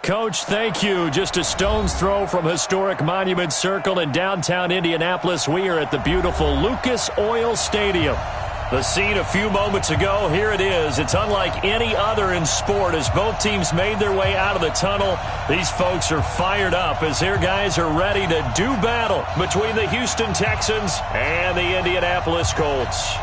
Coach, thank you. Just a stone's throw from historic Monument Circle in downtown Indianapolis. We are at the beautiful Lucas Oil Stadium. The scene a few moments ago, here it is. It's unlike any other in sport as both teams made their way out of the tunnel. These folks are fired up as their guys are ready to do battle between the Houston Texans and the Indianapolis Colts.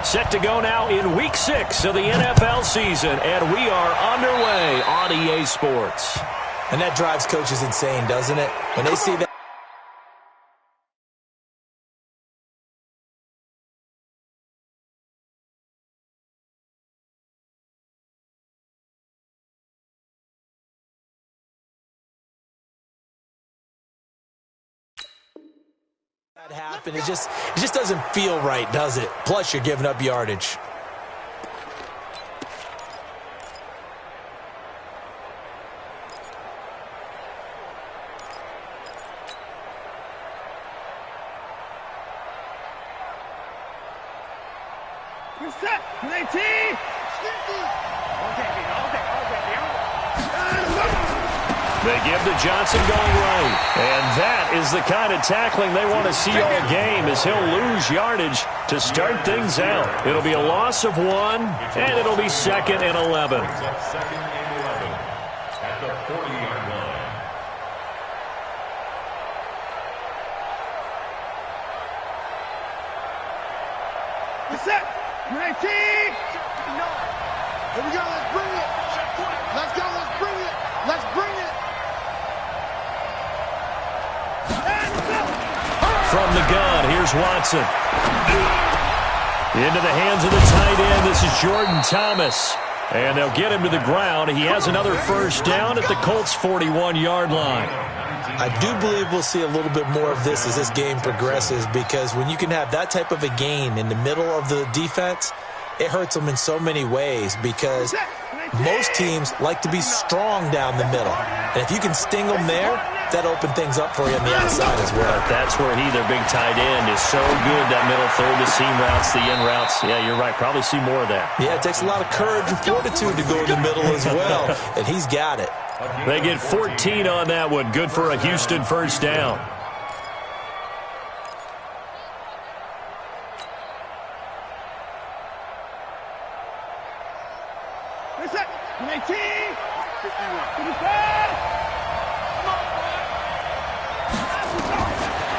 Set to go now in Week 6 of the NFL season, and we are underway on EA Sports. And that drives coaches insane, doesn't it? When they see that happen, it just doesn't feel right, does it? Plus, you're giving up yardage. You're set. Play T. They give to Johnson going right. And that is the kind of tackling they want to see all game as he'll lose yardage to start things out. It'll be a loss of 1, and it'll be 2nd and 11. Second and 11 at the 40-yard line. You're set. Play T. Here we go. Let's bring it. Let's go. Let's bring it. Let's bring it. From the gun, here's Watson. Into the hands of the tight end. This is Jordan Thomas. And they'll get him to the ground. He has another first down at the Colts' 41-yard line. I do believe we'll see a little bit more of this as this game progresses, because when you can have that type of a gain in the middle of the defense, it hurts them in so many ways, because most teams like to be strong down the middle. And if you can sting them there, that opens things up for you on the outside as well. That's where their big tight end, is so good, that middle third, the seam routes, the in routes. Yeah, you're right. Probably see more of that. Yeah, it takes a lot of courage and fortitude to go in the middle as well, and he's got it. They get 14 on that one. Good for a Houston first down.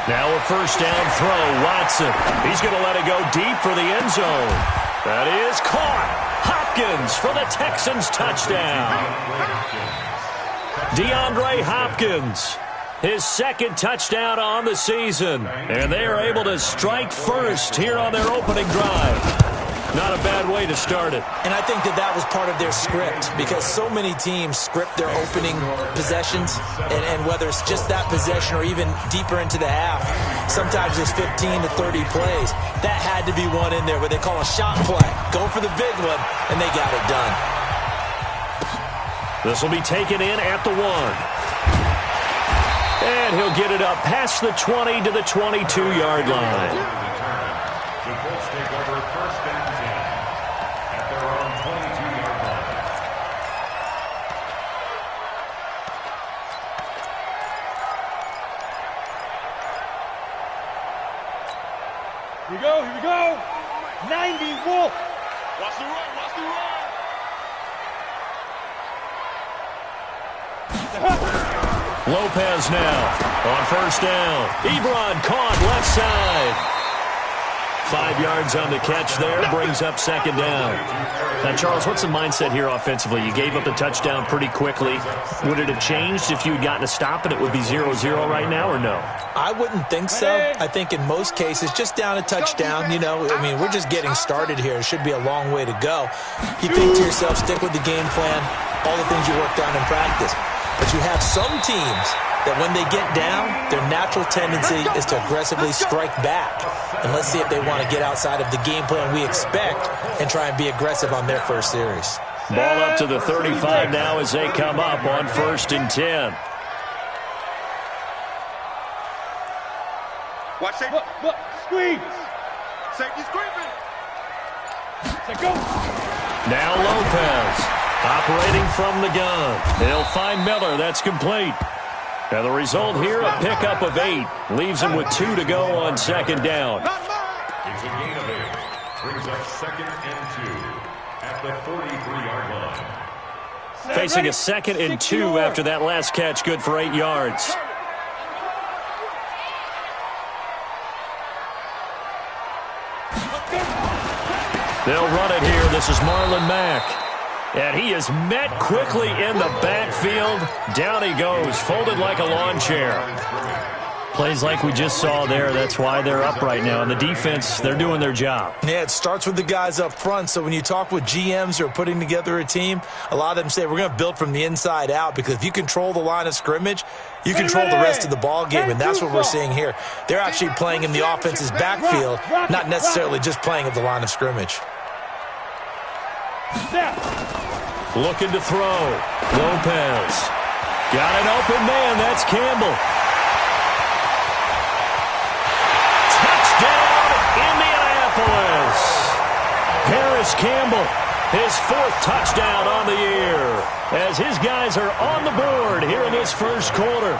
Now a first down throw, Watson. He's going to let it go deep for the end zone. That is caught. Hopkins for the Texans touchdown. DeAndre Hopkins, his second touchdown on the season. And they are able to strike first here on their opening drive. Not a bad way to start it. And I think that was part of their script, because so many teams script their opening possessions, and whether it's just that possession or even deeper into the half, sometimes it's 15 to 30 plays. That had to be one in there where they call a shot play. Go for the big one, and they got it done. This will be taken in at the 1. And he'll get it up past the 20 to the 22-yard line. The Colts take over first and 10 at their own 22-yard line. Here we go. Here we go. 90 Wolf. Watch the run. Watch the run. Lopez now on first down. Ebron caught left side. 5 yards on the catch there, brings up second down. Now, Charles, what's the mindset here offensively? You gave up the touchdown pretty quickly. Would it have changed if you had gotten a stop and it would be 0-0 right now, or no? I wouldn't think so. I think in most cases, just down a touchdown, we're just getting started here. It should be a long way to go. You think to yourself, stick with the game plan, all the things you worked on in practice. But you have some teams that when they get down, their natural tendency is to aggressively strike back. And let's see if they want to get outside of the game plan we expect and try and be aggressive on their first series. Ball up to the 35 now as they come up on 1st and 10. Watch safety. Look, squeeze. Safety screaming. Go. Now Lopez operating from the gun. He'll find Miller. That's complete. And the result here, a pickup of 8. Leaves him with 2 to go on 2nd down. It's a gain of 8. Brings up 2nd and 2 at the 43-yard line. Facing a 2nd and 2 after that last catch, good for 8 yards. They'll run it here. This is Marlon Mack. And he is met quickly in the backfield. Down he goes, folded like a lawn chair. Plays like we just saw there. That's why they're up right now. And the defense, they're doing their job. Yeah, it starts with the guys up front. So when you talk with GMs who are putting together a team, a lot of them say we're going to build from the inside out, because if you control the line of scrimmage, you control the rest of the ball game, and that's what we're seeing here. They're actually playing in the offense's backfield, not necessarily just playing at the line of scrimmage. Looking to throw. Lopez. Got an open man. That's Campbell. Touchdown, Indianapolis. Harris Campbell, his 4th touchdown on the year, as his guys are on the board here in this first quarter.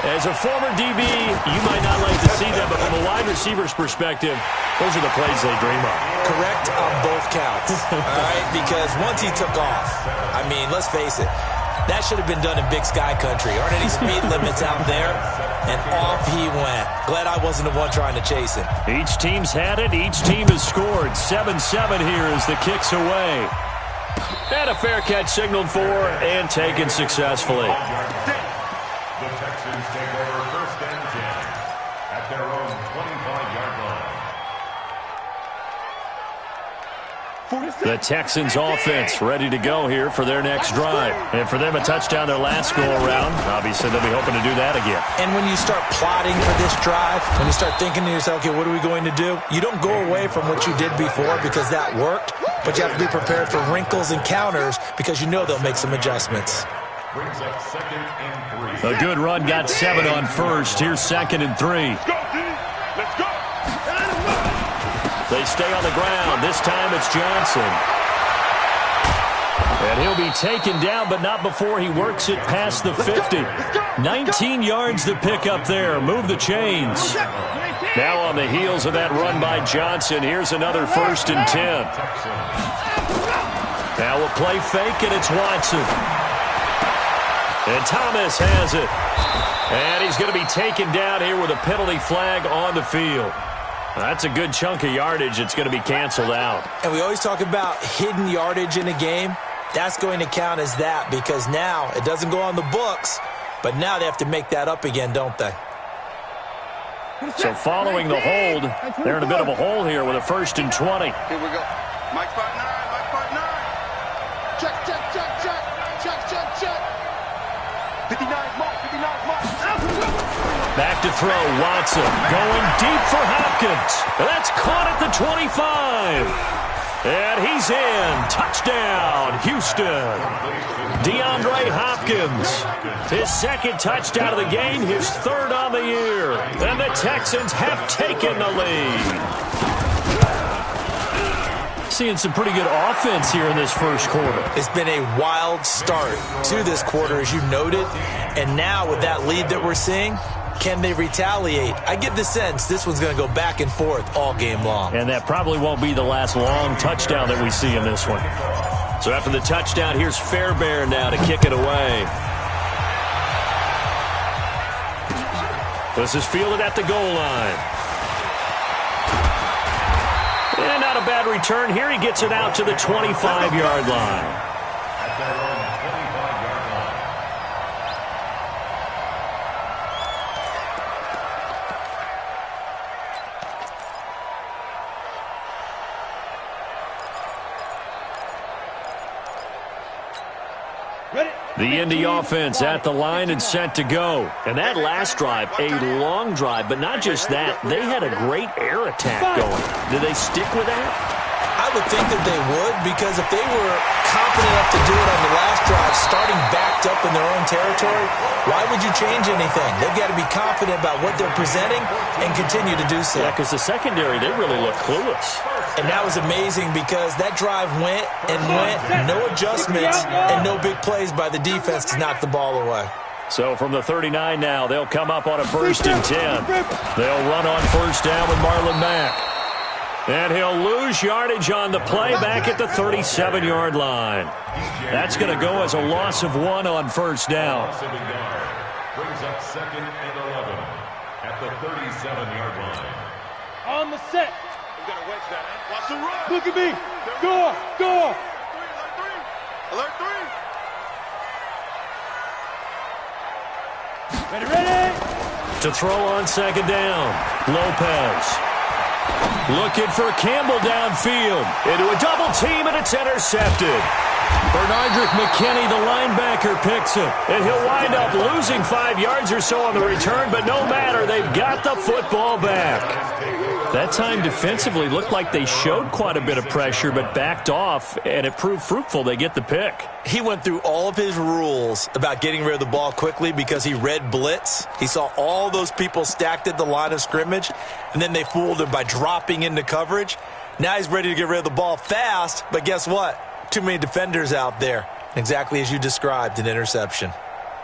As a former DB, you might not like to see that, but from a wide receiver's perspective, those are the plays they dream of. Correct on both counts, all right? Because once he took off, I mean, let's face it, that should have been done in Big Sky Country. Aren't any speed limits out there? And off he went. Glad I wasn't the one trying to chase him. Each team's had it. Each team has scored. 7-7 here as the kick's away. And a fair catch signaled for and taken successfully. The Texans take over 1st and 10 at their own 25-yard line. The Texans offense ready to go here for their next drive. And for them, a touchdown their last go-around. Obviously, they'll be hoping to do that again. And when you start plotting for this drive, when you start thinking to yourself, okay, what are we going to do? You don't go away from what you did before because that worked, but you have to be prepared for wrinkles and counters because you know they'll make some adjustments. Brings up 2nd and 3. A good run got 7 on 1st. Here's 2nd and 3. Let's go. They stay on the ground. This time it's Johnson. And he'll be taken down, but not before he works it past the 50. 19 yards to pick up there. Move the chains. Now on the heels of that run by Johnson, here's another 1st and 10. Now a play fake, and it's Watson. And Thomas has it. And he's going to be taken down here with a penalty flag on the field. That's a good chunk of yardage. It's going to be canceled out. And we always talk about hidden yardage in a game. That's going to count as that because now it doesn't go on the books, but now they have to make that up again, don't they? So following the hold, they're in a bit of a hole here with a 1st and 20. Here we go. Mike spot 9. Mike spot 9. Check, check, check, check. Check, check, check. 59 mark. 59 mark. Back to throw. Watson going deep for Hopkins. That's caught at the 25. And he's in. Touchdown, Houston. DeAndre Hopkins. His 2nd touchdown of the game, his 3rd on the year. And the Texans have taken the lead. Seeing some pretty good offense here in this first quarter. It's been a wild start to this quarter, as you noted. And now with that lead that we're seeing, can they retaliate? I get the sense this one's going to go back and forth all game long. And that probably won't be the last long touchdown that we see in this one. So after the touchdown, here's Fairbairn now to kick it away. This is fielded at the goal line. And not a bad return here. He gets it out to the 25-yard line. At their own 25-yard line. The Indy offense at the line and set to go. And that last drive, a long drive, but not just that. They had a great air attack going. Do they stick with that? I would think that they would, because if they were confident enough to do it on the last drive, starting backed up in their own territory, why would you change anything? They've got to be confident about what they're presenting and continue to do so. Yeah, because the secondary, they really look clueless. And that was amazing because that drive went and went, no adjustments, and no big plays by the defense to knock the ball away. So from the 39 now, they'll come up on a 1st and 10. They'll run on 1st down with Marlon Mack. And he'll lose yardage on the play back at the 37-yard line. That's going to go as a loss of 1 on 1st down. Brings up 2nd and 11 at the 37-yard line. On the set. You got to wedge that, huh? Watch the run. Look at me. Go, go. Alert 3. Ready. To throw on 2nd down, Lopez. Looking for Campbell downfield. Into a double team, and it's intercepted. Bernardrick McKinney, the linebacker, picks it. And he'll wind up losing 5 yards or so on the return, but no matter, they've got the football back. That time defensively looked like they showed quite a bit of pressure, but backed off, and it proved fruitful. They get the pick. He went through all of his rules about getting rid of the ball quickly because he read blitz. He saw all those people stacked at the line of scrimmage, and then they fooled him by dropping into coverage. Now he's ready to get rid of the ball fast, but guess what? Too many defenders out there. Exactly as you described, an interception.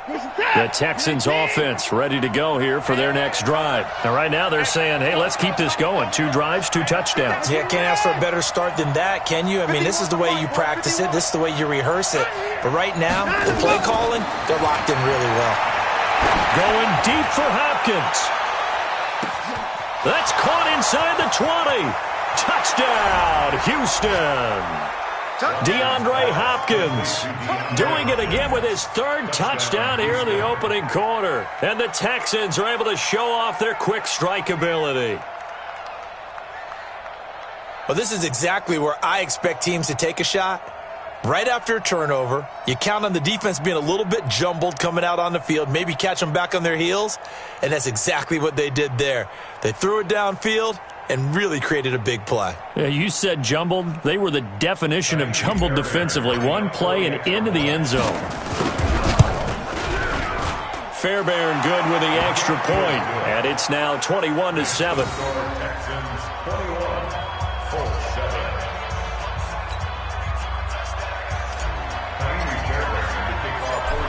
The Texans offense ready to go here for their next drive. And right now they're saying, hey, let's keep this going. 2 drives, 2 touchdowns. Yeah, can't ask for a better start than that, can you? I mean, this is the way you practice it. This is the way you rehearse it. But right now, the play calling, they're locked in really well. Going deep for Hopkins. That's caught inside the 20. Touchdown, Houston. DeAndre Hopkins doing it again with his 3rd touchdown here in the opening quarter. And the Texans are able to show off their quick strike ability. Well, this is exactly where I expect teams to take a shot. Right after a turnover, you count on the defense being a little bit jumbled coming out on the field, maybe catch them back on their heels, and that's exactly what they did there. They threw it downfield and really created a big play. Yeah, you said jumbled. They were the definition of jumbled defensively. One play and into the end zone. Fairbairn good with the extra point, and it's now 21-7.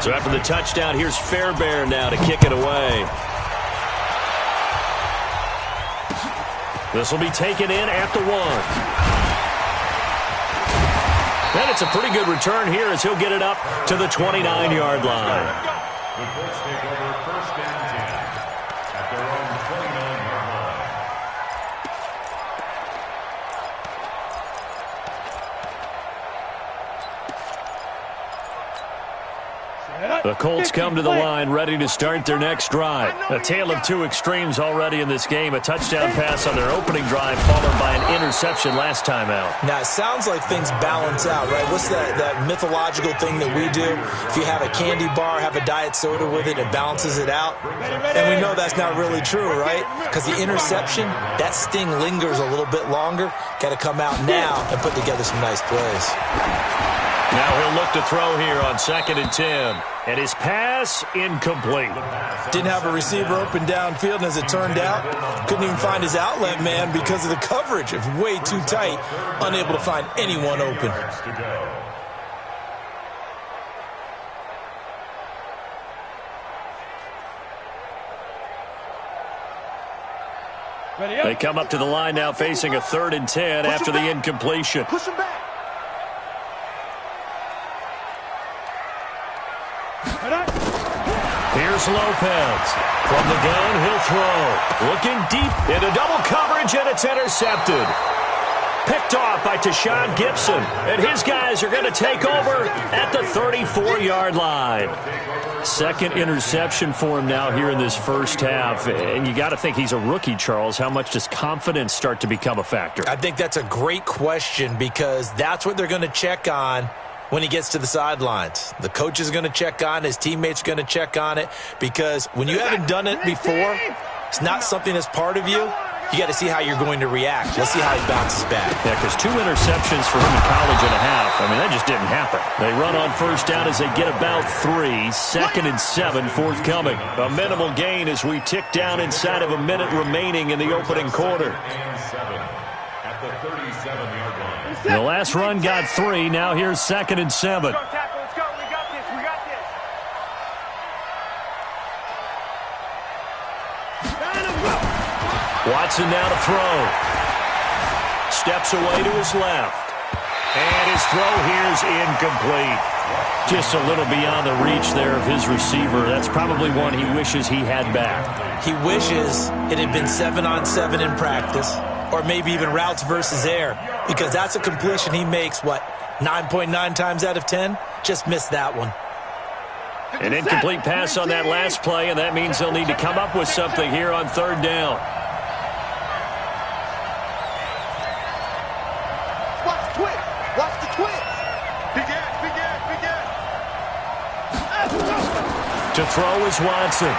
So after the touchdown, here's Fairbairn now to kick it away. This will be taken in at the 1. And it's a pretty good return here as he'll get it up to the 29-yard line. The Colts take over 1st and 10 at their own 29-yard line. The Colts come to the line ready to start their next drive. A tale of 2 extremes already in this game. A touchdown pass on their opening drive followed by an interception last time out. Now, it sounds like things balance out, right? What's that mythological thing that we do? If you have a candy bar, have a diet soda with it, it balances it out. And we know that's not really true, right? Because the interception, that sting lingers a little bit longer. Got to come out now and put together some nice plays. Now he'll look to throw here on 2nd and 10. And his pass incomplete. Didn't have a receiver open downfield, and as it turned out, couldn't even find his outlet man because of the coverage. It's way too tight, unable to find anyone open. They come up to the line now facing a 3rd and 10 after the incompletion. Push him back. Here's Lopez. From the gun, he'll throw. Looking deep into double coverage, and it's intercepted. Picked off by Tashawn Gibson. And his guys are going to take over at the 34-yard line. 2nd interception for him now here in this first half. And you got to think he's a rookie, Charles. How much does confidence start to become a factor? I think that's a great question because that's what they're going to check on when he gets to the sidelines. The coach is going to check on it. His teammates are going to check on it, because when you haven't done it before, it's not something that's part of you. You got to see how you're going to react. Let's see how he bounces back. Yeah, because 2 interceptions for him in college and a half. I mean, that just didn't happen. They run on first down as they get about 3. 2nd and 7 forthcoming. A minimal gain as we tick down inside of a minute remaining in the opening quarter. At the 37-yard line. The last run got 3. Now here's 2nd and 7. Let's go. We got this. We got this. Watson now to throw. Steps away to his left. And his throw here's incomplete. Just a little beyond the reach there of his receiver. That's probably one he wishes he had back. He wishes it had been 7-on-7 in practice, or maybe even routes versus air, because that's a completion he makes, 9.9 times out of 10? Just missed that one. An incomplete pass on that last play, and that means they'll need to come up with something here on 3rd down. Watch the twist. Big ass. To throw is Watson. And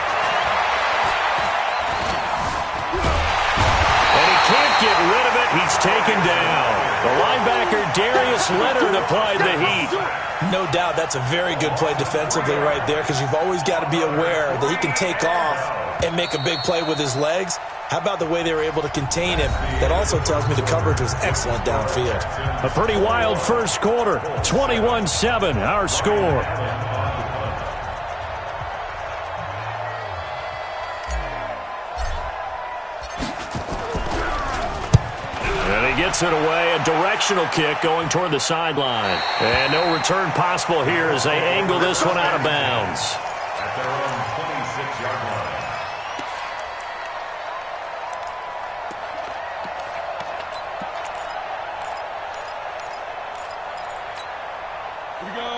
he can't get rid of it. He's taken down. The linebacker, Darius Leonard, applied the heat. No doubt that's a very good play defensively right there, because you've always got to be aware that he can take off and make a big play with his legs. How about the way they were able to contain him? That also tells me the coverage was excellent downfield. A pretty wild first quarter. 21-7, our score. And he gets it away. A directional kick going toward the sideline. And no return possible here as they angle this one out of bounds. At their own 26-yard line.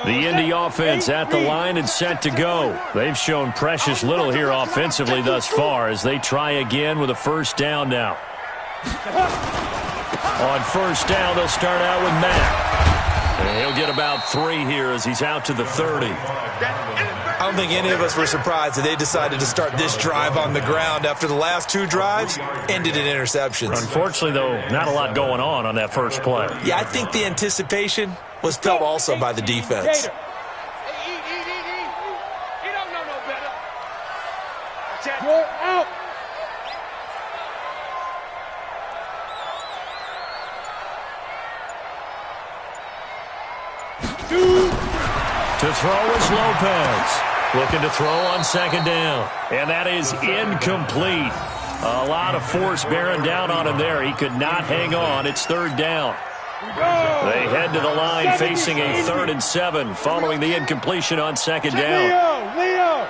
The Indy offense at the line and set to go. They've shown precious little here offensively thus far as they try again with a first down now. On first down, they'll start out with Matt. And he'll get about 3 here as he's out to the 30. I don't think any of us were surprised that they decided to start this drive on the ground after the last 2 drives ended in interceptions. Unfortunately, though, not a lot going on that first play. Yeah, I think the anticipation was felt also by the defense. He don't know no better. You're out. To throw is Lopez. Looking to throw on 2nd down. And that is incomplete. A lot of force bearing down on him there. He could not hang on. It's 3rd down. They head to the line facing a 3rd and 7 following the incompletion on 2nd down. Leo.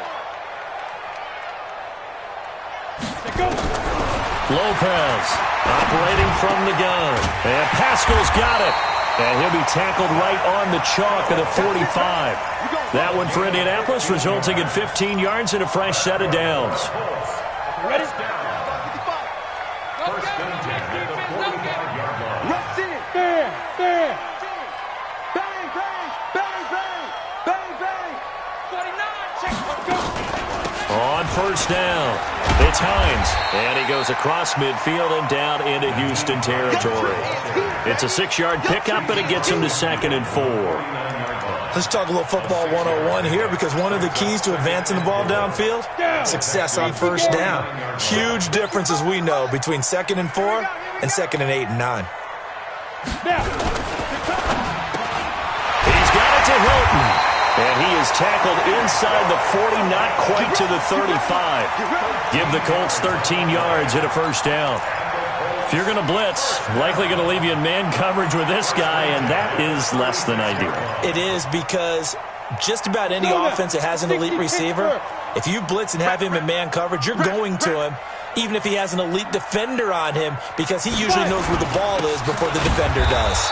Lopez operating from the gun. And Pascal's got it. And he'll be tackled right on the chalk of the 45. That one for Indianapolis, resulting in 15 yards and a fresh set of downs. Ready? First and 10 at the 45-yard line. Bang. Bang, bang, bang, bang, bang, bang. 49, check, let's go. On first down, it's Hines. And he goes across midfield and down into Houston territory. It's a 6-yard pickup, and it gets him to 2nd and 4. Let's talk a little football 101 here, because one of the keys to advancing the ball downfield, success on first down. Huge difference, as we know, between 2nd and 4 and 2nd and 8 and 9. He's got it to Hilton. And he is tackled inside the 40, not quite to the 35. Give the Colts 13 yards and a first down. If you're going to blitz, likely going to leave you in man coverage with this guy, and that is less than ideal. It is, because just about any offense that has an elite receiver, if you blitz and have him in man coverage, you're going to him, even if he has an elite defender on him, because he usually knows where the ball is before the defender does.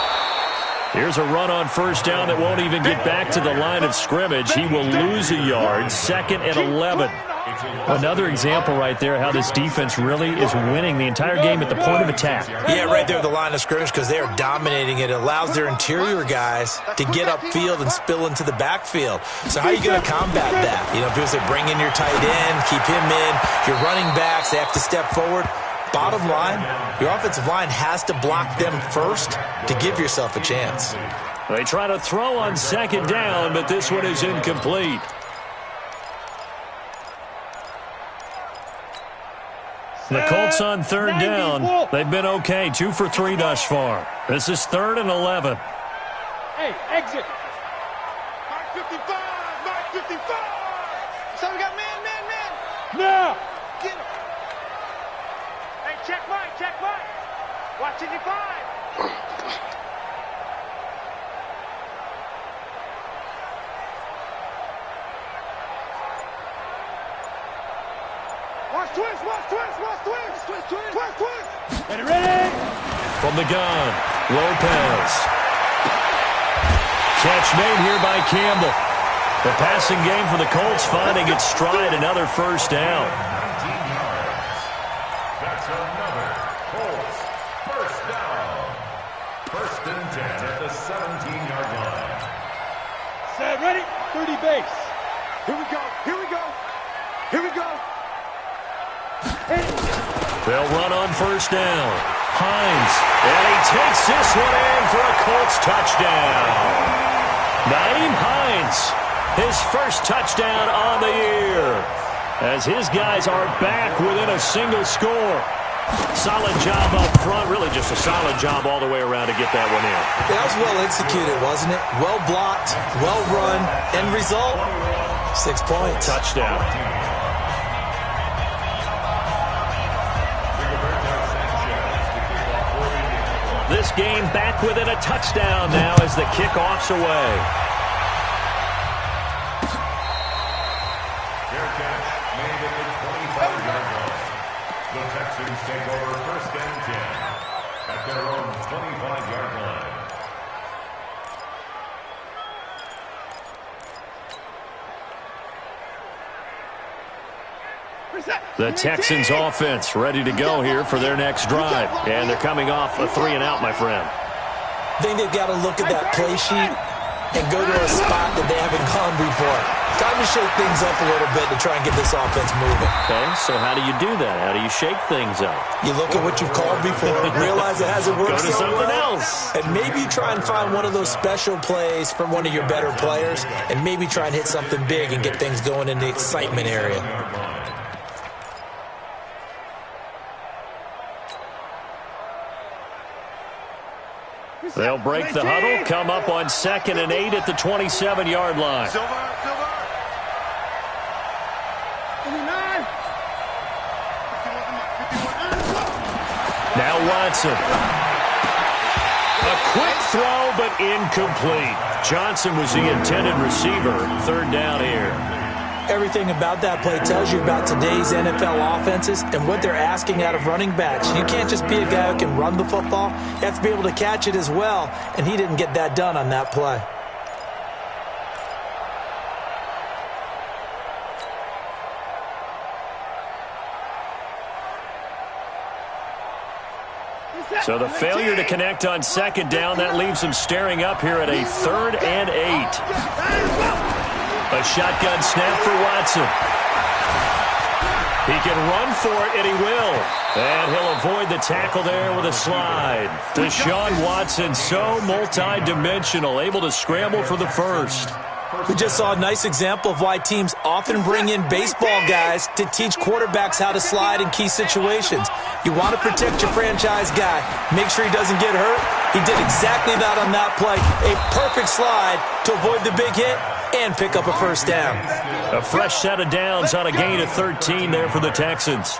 Here's a run on first down that won't even get back to the line of scrimmage. He will lose a yard, 2nd and 11. Another example right there how this defense really is winning the entire game at the point of attack. Yeah, right there at the line of scrimmage because they are dominating it. It allows their interior guys to get upfield and spill into the backfield. So how are you going to combat that? You know, people say bring in your tight end, keep him in. Your running backs, they have to step forward. Bottom line, your offensive line has to block them first to give yourself a chance. They try to throw on second down, but this one is incomplete. The Colts on third down. They've been okay, 2 for 3 thus far. This is 3rd and 11. Hey, exit. Mark 55, Mark 55. So we got man. No. Get him. Hey, check Mike. Watch it, you 5. Watch twist. Ready? From the gun, Lopez. Catch made here by Campbell. The passing game for the Colts finding its stride, another first down. 19 yards. That's another Colts first down. 1st and 10 at the 17-yard line. Set, ready? 30 base. Here we go. They'll run on first down. Hines, and he takes this one in for a Colts touchdown. Nyheim Hines, his first touchdown on the year, as his guys are back within a single score. Solid job up front, really just a solid job all the way around to get that one in. That was well executed, wasn't it? Well blocked, well run. End result, 6 points. Touchdown. This game back within a touchdown now as the kickoff's away. Fair catch made at the 25-yard line. The Texans take over 1st and 10 at their own 25-yard line. The Texans offense ready to go here for their next drive. And they're coming off a 3-and-out, my friend. I think they've got to look at that play sheet and go to a spot that they haven't gone before. Time to shake things up a little bit to try and get this offense moving. Okay, so how do you do that? How do you shake things up? You look at what you've called before, realize it hasn't worked Go to so something well, else. and maybe you try and find one of those special plays from one of your better players, and maybe try and hit something big and get things going in the excitement area. They'll break the huddle, come up on 2nd and 8 at the 27-yard line. Silver. 59. Now Watson. A quick throw, but incomplete. Johnson was the intended receiver. 3rd down here. Everything about that play tells you about today's NFL offenses and what they're asking out of running backs. You can't just be a guy who can run the football. You have to be able to catch it as well, and he didn't get that done on that play. So the failure to connect on 2nd down, that leaves him staring up here at a 3rd and 8. A shotgun snap for Watson. He can run for it, and he will. And he'll avoid the tackle there with a slide. Deshaun Watson, so multi-dimensional, able to scramble for the first. We just saw a nice example of why teams often bring in baseball guys to teach quarterbacks how to slide in key situations. You want to protect your franchise guy. Make sure he doesn't get hurt. He did exactly that on that play. A perfect slide to avoid the big hit and pick up a first down. A fresh set of downs on a gain of 13 there for the Texans.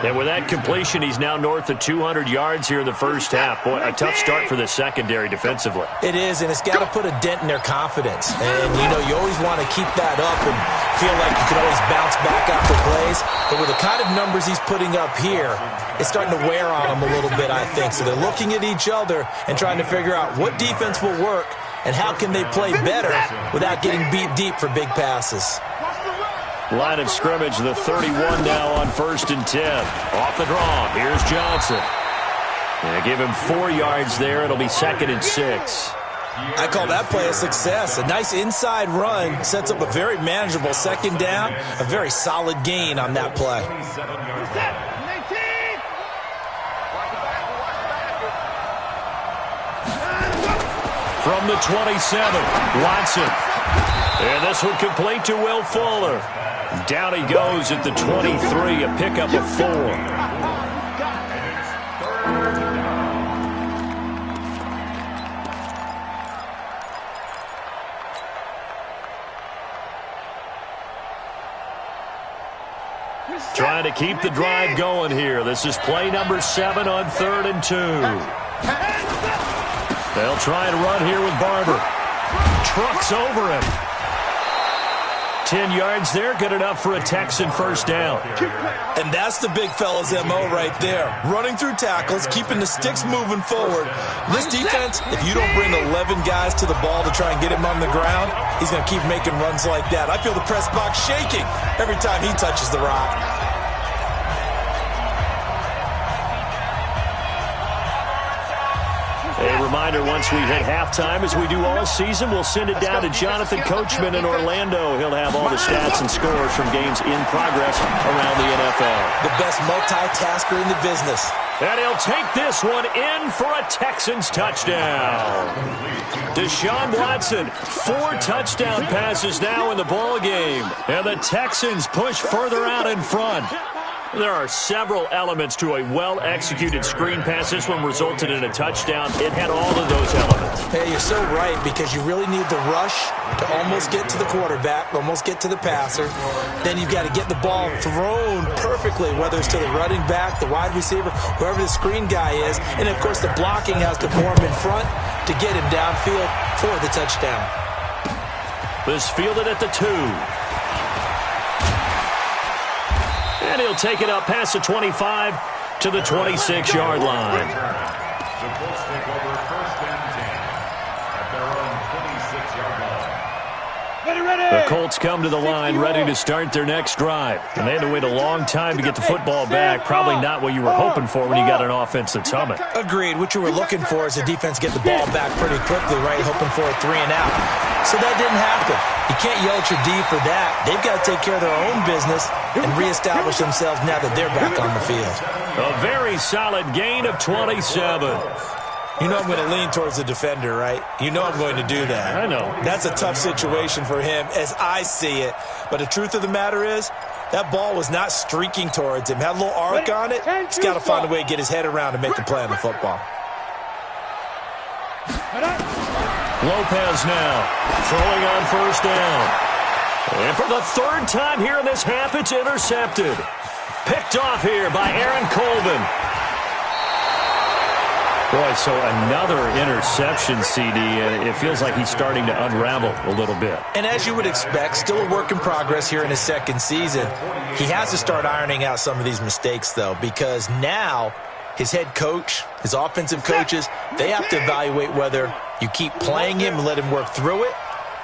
And with that completion, he's now north of 200 yards here in the first half. Boy, a tough start for the secondary defensively. It is, and it's got to put a dent in their confidence. And, you know, you always want to keep that up and feel like you can always bounce back after plays. But with the kind of numbers he's putting up here, it's starting to wear on them a little bit, I think. So they're looking at each other and trying to figure out what defense will work and how can they play better without getting beat deep for big passes. Line of scrimmage, the 31 now on 1st and 10. Off the draw, here's Johnson. And give him 4 yards there. It'll be 2nd and 6. I call that play a success. A nice inside run sets up a very manageable 2nd down. A very solid gain on that play. From the 27, Watson. And this one complete to Will Fuller. Down he goes at the 23, a pickup of 4. Trying to keep the drive going here. This is play number 7 on 3rd and 2. They'll try and run here with Barber. Trucks over him. 10 yards there, good enough for a Texan 1st down. And that's the big fella's MO right there. Running through tackles, keeping the sticks moving forward. This defense, if you don't bring 11 guys to the ball to try and get him on the ground, he's going to keep making runs like that. I feel the press box shaking every time he touches the rock. A reminder, once we hit halftime, as we do all season, we'll send it down to Jonathan Coachman in Orlando. He'll have all the stats and scores from games in progress around the NFL. The best multitasker in the business. And he'll take this one in for a Texans touchdown. Deshaun Watson, 4 touchdown passes now in the ball game. And the Texans push further out in front. There are several elements to a well-executed screen pass. This one resulted in a touchdown. It had all of those elements. Hey, you're so right, because you really need the rush to almost get to the quarterback, almost get to the passer. Then you've got to get the ball thrown perfectly, whether it's to the running back, the wide receiver, whoever the screen guy is. And, of course, the blocking has to form in front to get him downfield for the touchdown. This fielded at the 2. And he'll take it up past the 25 to the 26-yard line. The Colts take over 1st and 10 at their own 26-yard line. The Colts come to the line ready to start their next drive. And they had to wait a long time to get the football back. Probably not what you were hoping for when you got an offense that's humming. Agreed. What you were looking for is the defense get the ball back pretty quickly, right? Hoping for a 3 and out. So that didn't happen. You can't yell at your D for that. They've got to take care of their own business and reestablish themselves now that they're back on the field. A very solid gain of 27. You know I'm going to lean towards the defender, right? You know I'm going to do that. I know. That's a tough situation for him as I see it. But the truth of the matter is, that ball was not streaking towards him. Had a little arc on it. He's got to find a way to get his head around and make the play on the football. Lopez now throwing on 1st down. And for the 3rd time here in this half, it's intercepted. Picked off here by Aaron Colvin. Boy, so another interception, CD. It feels like he's starting to unravel a little bit. And as you would expect, still a work in progress here in his 2nd season. He has to start ironing out some of these mistakes, though, because now his head coach, his offensive coaches, they have to evaluate whether you keep playing him and let him work through it,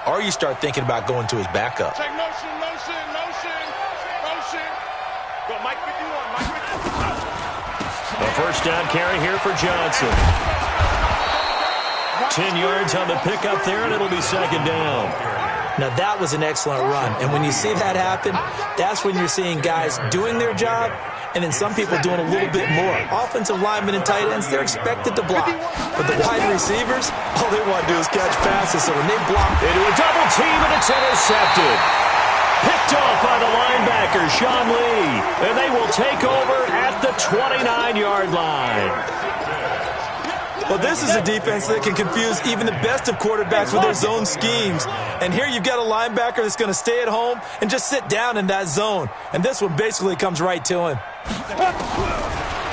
or you start thinking about going to his backup. Take motion. Go, Mike 51, Mike 51. A 1st down carry here for Johnson. 10 yards on the pickup there, and it'll be 2nd down. Now, that was an excellent run. And when you see that happen, that's when you're seeing guys doing their job, and then some people doing a little bit more. Offensive linemen and tight ends, they're expected to block. But the wide receivers, all they want to do is catch passes. So when they block, they do a double team, and it's intercepted. Picked off by the linebacker, Sean Lee. And they will take over at the 29-yard line. Well, this is a defense that can confuse even the best of quarterbacks with their zone schemes. And here you've got a linebacker that's going to stay at home and just sit down in that zone. And this one basically comes right to him.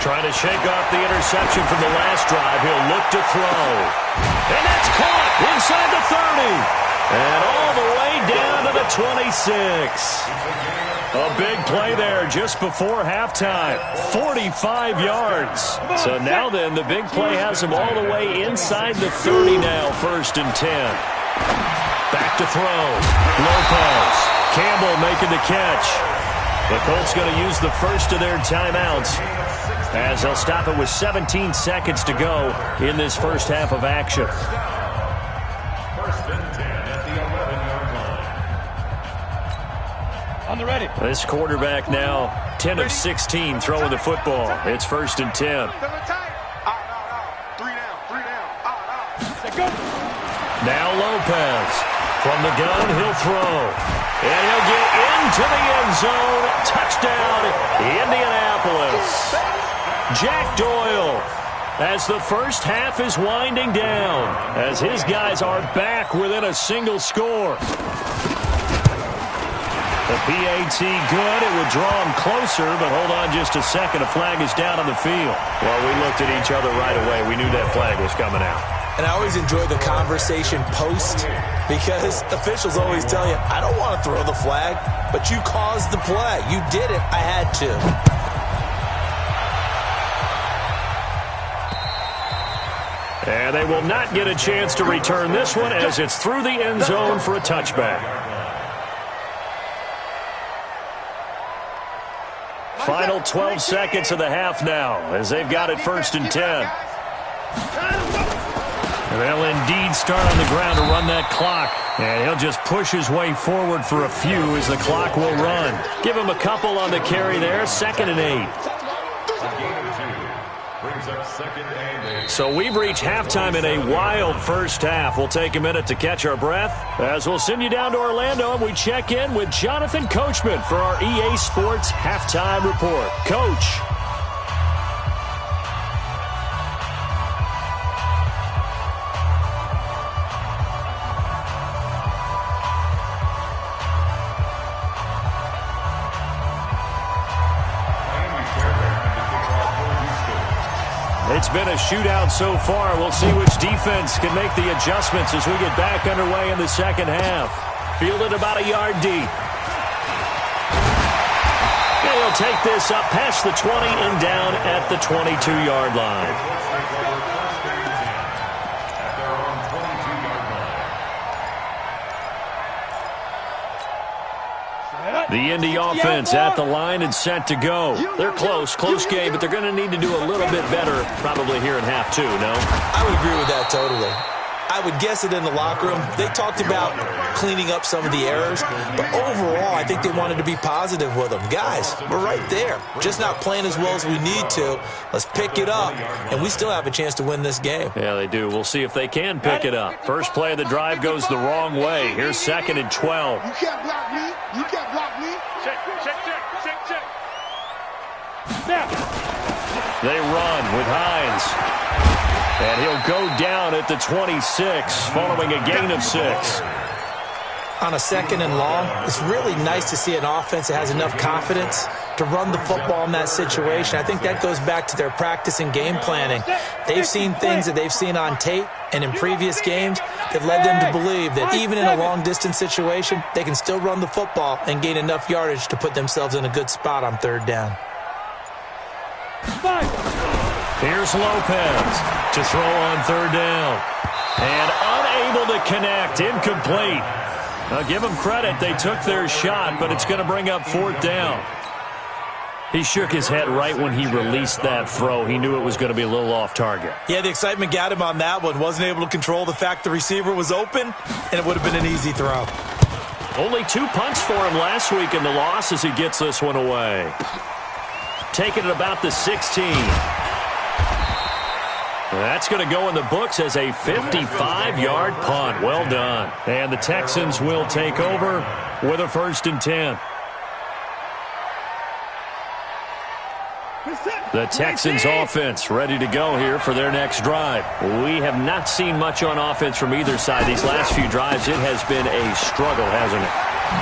Trying to shake off the interception from the last drive. He'll look to throw. And that's caught inside the 30. And all the way down to the 26. A big play there just before halftime. 45 yards. So now then, the big play has him all the way inside the 30 now, 1st and 10. Back to throw. Lopez Campbell making the catch. The Colts going to use the first of their timeouts as they'll stop it with 17 seconds to go in this first half of action. First and 10 at the 11-yard line. On the ready. This quarterback now 10 of 16 throwing the football. It's first and 10. Now Lopez. From the gun, he'll throw. And he'll get into the end zone. Touchdown, Indianapolis. Jack Doyle, as the first half is winding down, as his guys are back within a single score. The PAT good. It would draw him closer, but hold on just a second. A flag is down on the field. Well, we looked at each other right away. We knew that flag was coming out. And I always enjoy the conversation post because officials always tell you, I don't want to throw the flag, but you caused the play. You did it. I had to. And they will not get a chance to return this one as it's through the end zone for a touchback. Final 12 seconds of the half now as they've got it first and 10. They'll indeed start on the ground to run that clock. And he'll just push his way forward for a few as the clock will run. Give him a couple on the carry there. 2nd and 8. So we've reached halftime in a wild first half. We'll take a minute to catch our breath as we'll send you down to Orlando and we check in with Jonathan Coachman for our EA Sports Halftime Report. Coach. It's been a shootout so far. We'll see which defense can make the adjustments as we get back underway in the second half. Fielded about a yard deep. And he'll take this up past the 20 and down at the 22-yard line. The Indy offense at the line and set to go. They're close game, but they're going to need to do a little bit better probably here in half two, no? I would agree with that totally. I would guess it in the locker room. They talked about cleaning up some of the errors, but overall, I think they wanted to be positive with them. Guys, we're right there. Just not playing as well as we need to. Let's pick it up, and we still have a chance to win this game. Yeah, they do. We'll see if they can pick it up. First play of the drive goes the wrong way. Here's 2nd and 12. You can't block me. You can't block me. Check. Now. They run with Hines. And he'll go down at the 26 following a gain of 6. On a 2nd and long, it's really nice to see an offense that has enough confidence to run the football in that situation. I think that goes back to their practice and game planning. They've seen things that they've seen on tape and in previous games that led them to believe that even in a long-distance situation, they can still run the football and gain enough yardage to put themselves in a good spot on 3rd down. Here's Lopez to throw on 3rd down. And unable to connect, incomplete. Now give them credit, they took their shot, but it's going to bring up 4th down. He shook his head right when he released that throw. He knew it was going to be a little off target. Yeah, the excitement got him on that one. Wasn't able to control the fact the receiver was open, and it would have been an easy throw. Only 2 punts for him last week in the loss as he gets this one away. Taking it about the 16. That's going to go in the books as a 55-yard punt. Well done. And the Texans will take over with a 1st and 10. The Texans offense ready to go here for their next drive. We have not seen much on offense from either side. These last few drives, it has been a struggle, hasn't it?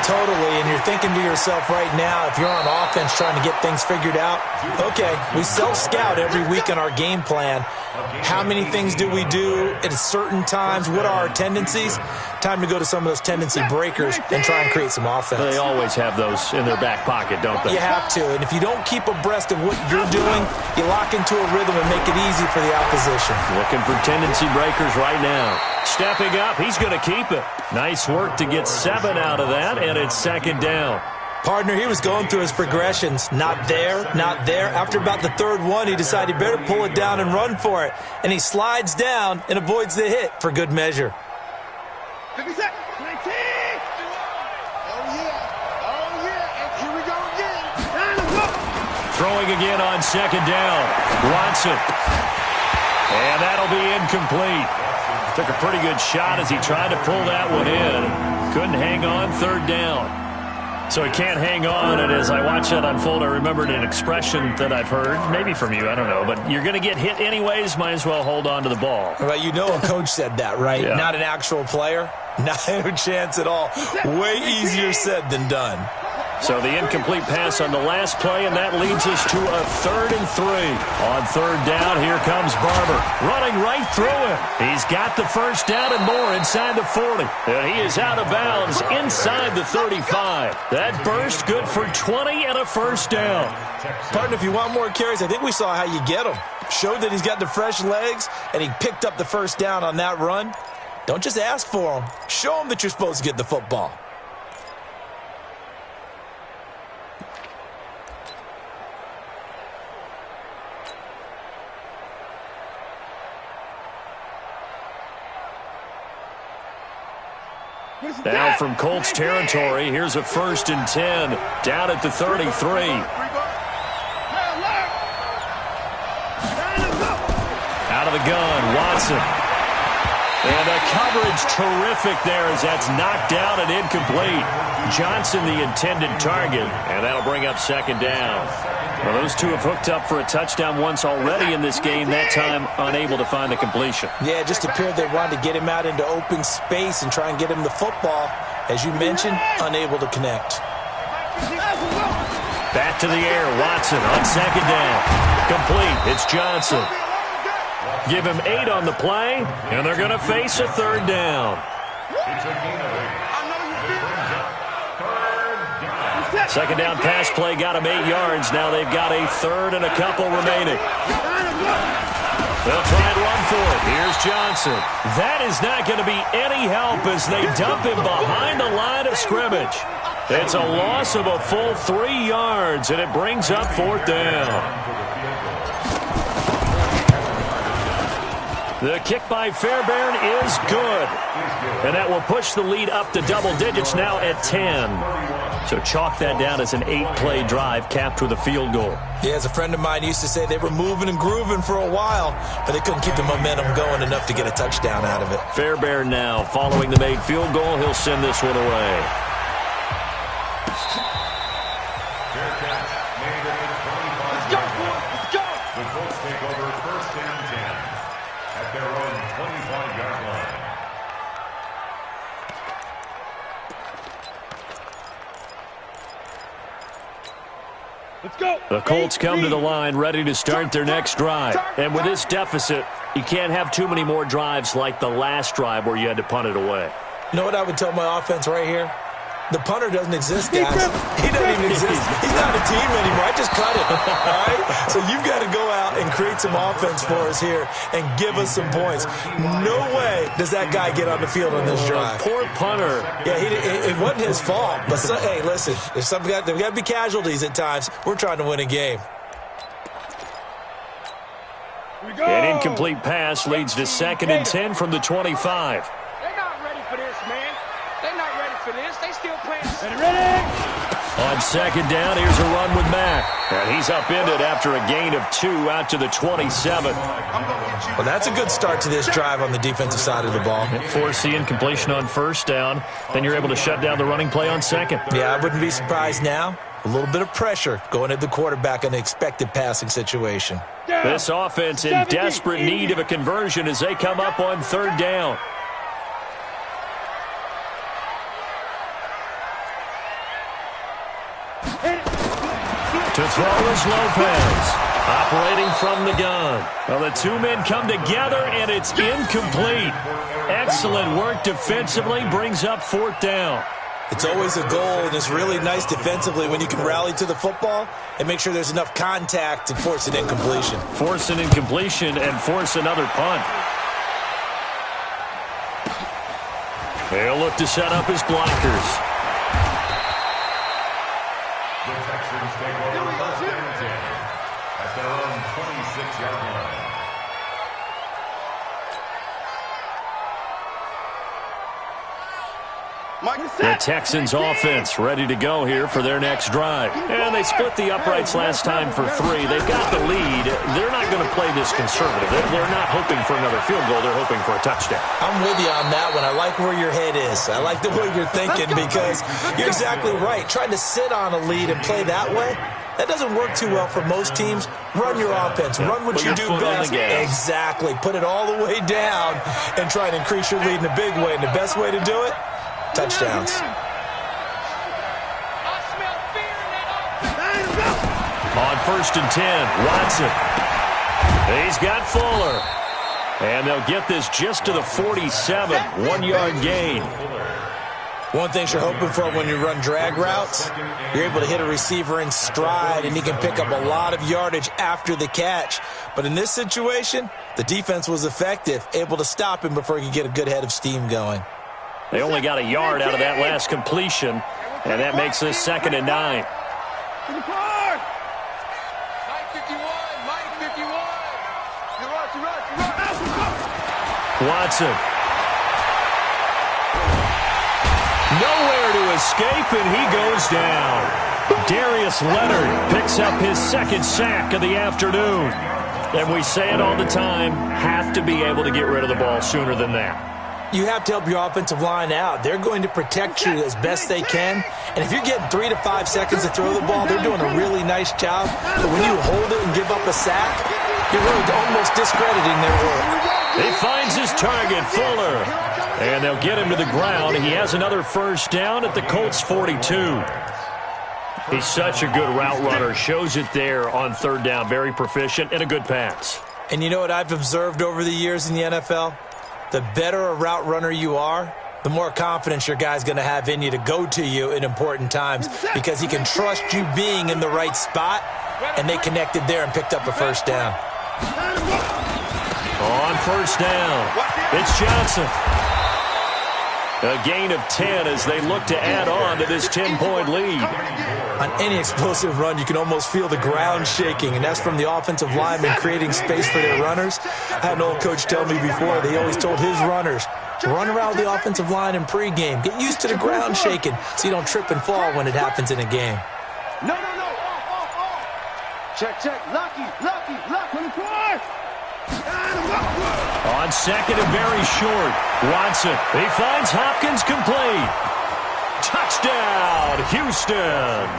Totally, and you're thinking to yourself right now, if you're on offense trying to get things figured out, okay, we self-scout every week on our game plan. How many things do we do at certain times? What are our tendencies? Time to go to some of those tendency breakers and try and create some offense. They always have those in their back pocket, don't they? You have to, and if you don't keep abreast of what you're doing, you lock into a rhythm and make it easy for the opposition. Looking for tendency breakers right now. Stepping up, he's going to keep it. Nice work to get 7 out of that. that, and it's second down. Partner, he was going through his progressions. Not there, not there. After about the third one, he decided he better pull it down and run for it. And he slides down and avoids the hit for good measure. 50 seconds. 19. Oh, yeah. Oh, yeah. And here we go again. Throwing again on second down. Watson. And that'll be incomplete. Took a pretty good shot as he tried to pull that one in. Couldn't hang on third down. So he can't hang on, and as I watch that unfold, I remembered an expression that I've heard, maybe from you, I don't know, but you're going to get hit anyways, might as well hold on to the ball. Well, you know a coach said that, right? Yeah. Not an actual player. Not a chance at all. Way easier said than done. So the incomplete pass on the last play, and that leads us to a 3rd and 3. On third down, here comes Barber, running right through him. He's got the first down and more inside the 40. And he is out of bounds inside the 35. That burst good for 20 and a first down. Partner, if you want more carries, I think we saw how you get them. Showed that he's got the fresh legs, and he picked up the first down on that run. Don't just ask for them. Show them that you're supposed to get the football. Now from Colts territory, here's a 1st and 10 down at the 33. Out of the gun, Watson. And a coverage terrific there as that's knocked down and incomplete. Johnson the intended target, and that'll bring up second down. Well, those two have hooked up for a touchdown once already in this game, that time unable to find the completion. Yeah, it just appeared they wanted to get him out into open space and try and get him the football. As you mentioned, unable to connect. Back to the air, Watson on second down. Complete, it's Johnson. Give him 8 on the play, and they're going to face a 3rd down. Second down pass play got him 8 yards. Now they've got a 3rd and a couple remaining. They'll try and run for it. Here's Johnson. That is not going to be any help as they dump him behind the line of scrimmage. It's a loss of a full 3 yards, and it brings up 4th down. The kick by Fairbairn is good. And that will push the lead up to double digits now at 10. So chalk that down as an 8-play drive capped with a field goal. Yeah, as a friend of mine used to say, they were moving and grooving for a while, but they couldn't keep the momentum going enough to get a touchdown out of it. Fairbairn now following the made field goal. He'll send this one away. Let's go, boy. Let's go. The Colts take over 1st and 10 at their own 25-yard line. Let's go. The Colts come to the line ready to start their next drive. And with this deficit, you can't have too many more drives like the last drive where you had to punt it away. You know what I would tell my offense right here? The punter doesn't exist, guys. He doesn't even exist. He's not a team anymore. I just cut him, all right? So you've got to go out and create some offense for us here and give us some points. No way does that guy get on the field on this drive. Poor punter. Yeah, it wasn't his fault. But, hey, listen, there's got to be casualties at times. We're trying to win a game. An incomplete pass leads to 2nd and 10 from the 25. They're not ready for this, man. They're not ready for this. They still playing. Ready? On second down, here's a run with Mack. And he's upended after a gain of 2 out to the 27. Well, that's a good start to this drive on the defensive side of the ball. Force the incompletion on 1st down. Then you're able to shut down the running play on 2nd. Yeah, I wouldn't be surprised now. A little bit of pressure going at the quarterback in an expected passing situation. This offense in desperate need of a conversion as they come up on 3rd down. To throw is Lopez, operating from the gun. Well, the 2 men come together, and it's incomplete. Excellent work defensively, brings up 4th down. It's always a goal, and it's really nice defensively when you can rally to the football and make sure there's enough contact to force an incompletion. Force an incompletion and force another punt. They'll look to set up his blockers. The Texans take over first and 10 at their own 26-yard line. The Texans offense ready to go here for their next drive. And they split the uprights last time for 3. They've got the lead. They're not going to play this conservative. They're not hoping for another field goal. They're hoping for a touchdown. I'm with you on that one. I like where your head is. I like the way you're thinking because you're exactly right. Trying to sit on a lead and play that way, that doesn't work too well for most teams. Run your offense. Run what you do best. Exactly. Put it all the way down and try and increase your lead in a big way. And the best way to do it, touchdowns. On first and 10, Watson. He's got Fuller. And they'll get this just to the 47, 1-yard gain. One thing you're hoping for when you run drag routes, you're able to hit a receiver in stride, and he can pick up a lot of yardage after the catch. But in this situation, the defense was effective, able to stop him before he could get a good head of steam going. They only got a yard out of that last completion, and that makes this 2nd and 9. Watson. Nowhere to escape, and he goes down. Darius Leonard picks up his 2nd sack of the afternoon. And we say it all the time, have to be able to get rid of the ball sooner than that. You have to help your offensive line out. They're going to protect you as best they can. And if you're getting 3 to 5 seconds to throw the ball, they're doing a really nice job. But when you hold it and give up a sack, you're really almost discrediting their work. He finds his target, Fuller. And they'll get him to the ground. He has another first down at the Colts 42. He's such a good route runner. Shows it there on 3rd down. Very proficient and a good pass. And you know what I've observed over the years in the NFL? The better a route runner you are, the more confidence your guy's going to have in you to go to you in important times because he can trust you being in the right spot, and they connected there and picked up a first down. On first down, it's Johnson. A gain of 10 as they look to add on to this 10-point lead. On any explosive run, you can almost feel the ground shaking, and that's from the offensive linemen creating space for their runners. I had an old coach tell me before, they always told his runners, run around the offensive line in pregame. Get used to the ground shaking so you don't trip and fall when it happens in a game. No. Check. Lucky. On 2nd and very short, Watson. He finds Hopkins complete. Touchdown, Houston.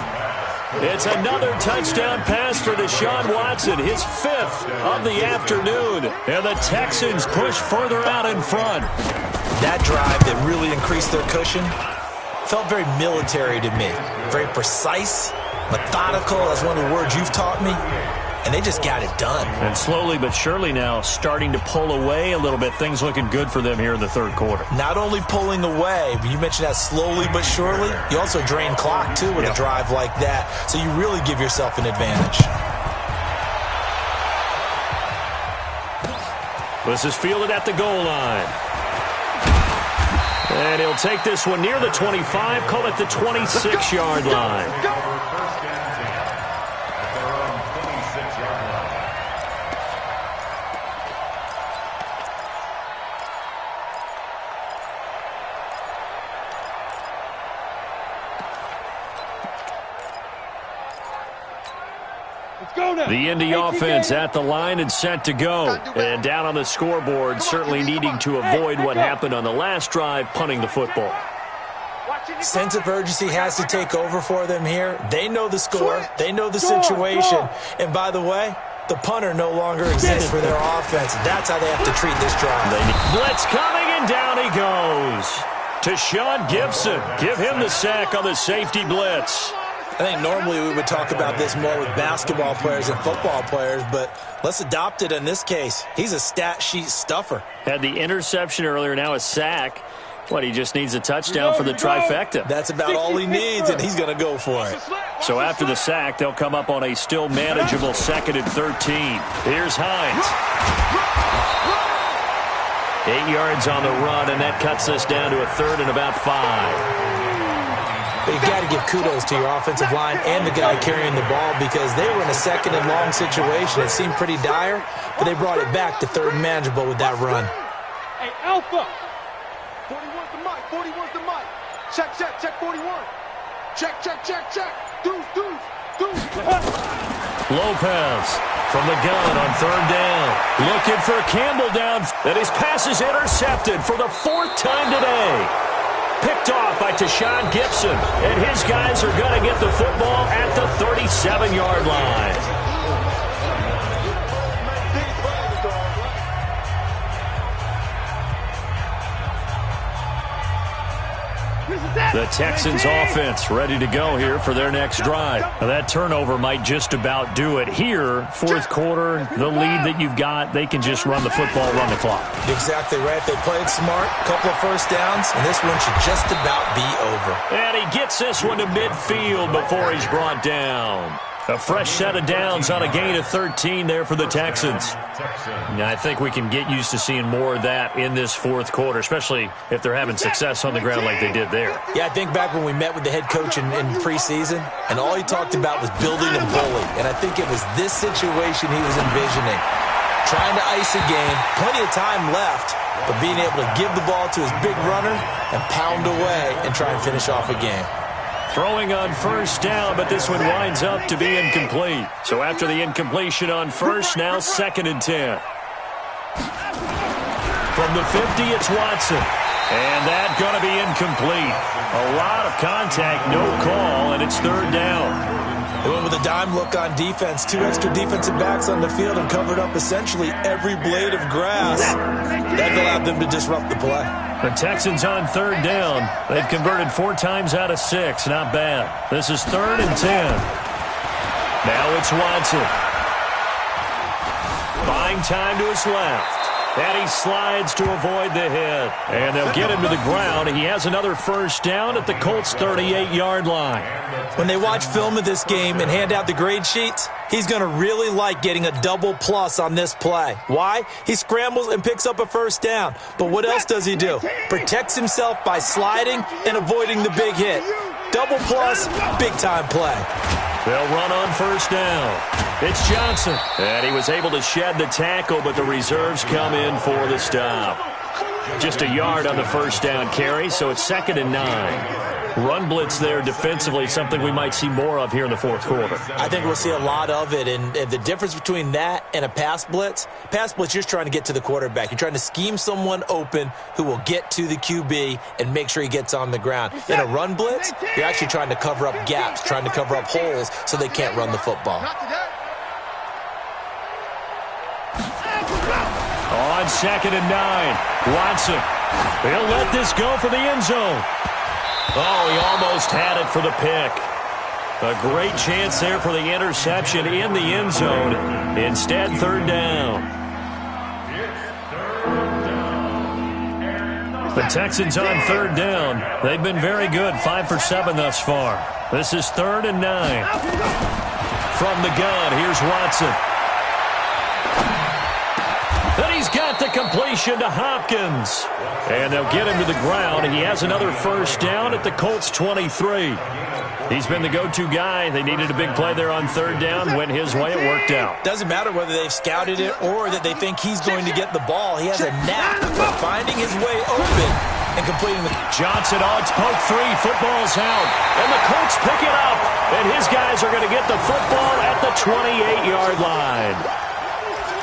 It's another touchdown pass for Deshaun Watson, his 5th of the afternoon. And the Texans push further out in front. That drive that really increased their cushion felt very military to me. Very precise, methodical. That's one of the words you've taught me. And they just got it done. And slowly but surely now starting to pull away a little bit. Things looking good for them here in the 3rd quarter. Not only pulling away, but you mentioned that slowly but surely. You also drain clock, too, with a drive like that. So you really give yourself an advantage. This is fielded at the goal line. And he'll take this one near the 25, call it the 26-yard line. The Indy offense at the line and set to go. And down on the scoreboard, certainly needing to avoid what happened on the last drive, punting the football. Sense of urgency has to take over for them here. They know the score. They know the situation. And by the way, the punter no longer exists for their offense. That's how they have to treat this drive. Blitz coming, and down he goes. To Sean Gibson. Give him the sack on the safety blitz. I think normally we would talk about this more with basketball players and football players, but let's adopt it in this case. He's a stat sheet stuffer. Had the interception earlier, now a sack. What, he just needs a touchdown for the trifecta. That's about all he needs, and he's going to go for it. So after the sack, they'll come up on a still manageable 2nd and 13. Here's Hines. 8 yards on the run, and that cuts us down to a 3rd and about 5. But you got to give kudos to your offensive line and the guy carrying the ball because they were in a second and long situation. It seemed pretty dire, but they brought it back to third and manageable with that run. Hey, Alpha. 41's the mic. 41's the mic. Check, 41. Check. Deuce. Lopez from the gun on third down. Looking for Campbell down. And his pass is intercepted for the fourth time today. Picked off by Tashawn Gibson. And his guys are going to get the football at the 37-yard line. The Texans offense ready to go here for their next drive. Now, that turnover might just about do it here. Fourth quarter, the lead that you've got, they can just run the football, run the clock. Exactly right. They played smart, couple of first downs, and this one should just about be over. And he gets this one to midfield before he's brought down. A fresh set of downs on a gain of 13 there for the Texans. Now, I think we can get used to seeing more of that in this fourth quarter, especially if they're having success on the ground like they did there. Yeah, I think back when we met with the head coach in preseason, and all he talked about was building a bully. And I think it was this situation he was envisioning. Trying to ice a game, plenty of time left, but being able to give the ball to his big runner and pound away and try and finish off a game. Throwing on first down, but this one winds up to be incomplete. So after the incompletion on first, now 2nd and 10. From the 50, it's Watson. And that going to be incomplete. A lot of contact, no call, and it's third down. They went with a dime look on defense. 2 extra defensive backs on the field and covered up essentially every blade of grass. That allowed them to disrupt the play. The Texans on third down. They've converted 4 times out of 6. Not bad. This is 3rd and 10. Now it's Watson. Buying time to his left. And he slides to avoid the hit. And they'll get him to the ground. He has another first down at the Colts' 38-yard line. When they watch film of this game and hand out the grade sheets, he's going to really like getting a double plus on this play. Why? He scrambles and picks up a first down. But what else does he do? Protects himself by sliding and avoiding the big hit. Double plus, big-time play. They'll run on first down. It's Johnson. And he was able to shed the tackle, but the reserves come in for the stop. Just a yard on the first down carry, so it's 2nd and 9. Run blitz there defensively, something we might see more of here in the fourth quarter. I think we'll see a lot of it, and the difference between that and a pass blitz, you're just trying to get to the quarterback. You're trying to scheme someone open who will get to the QB and make sure he gets on the ground. In a run blitz, you're actually trying to cover up gaps, trying to cover up holes so they can't run the football. On 2nd and 9, Watson. He'll let this go for the end zone. Oh, he almost had it for the pick. A great chance there for the interception in the end zone. Instead, third down. The Texans on third down. They've been very good, 5 for 7 thus far. This is 3rd and 9. From the gun, here's Watson. Then he's got the completion to Hopkins. And they'll get him to the ground. He has another first down at the Colts' 23. He's been the go-to guy. They needed a big play there on third down. Went his way. It worked out. Doesn't matter whether they've scouted it or that they think he's going to get the ball. He has a knack for finding his way open and completing the... Johnson odds poke 3. Football's out. And the Colts pick it up. And his guys are going to get the football at the 28-yard line.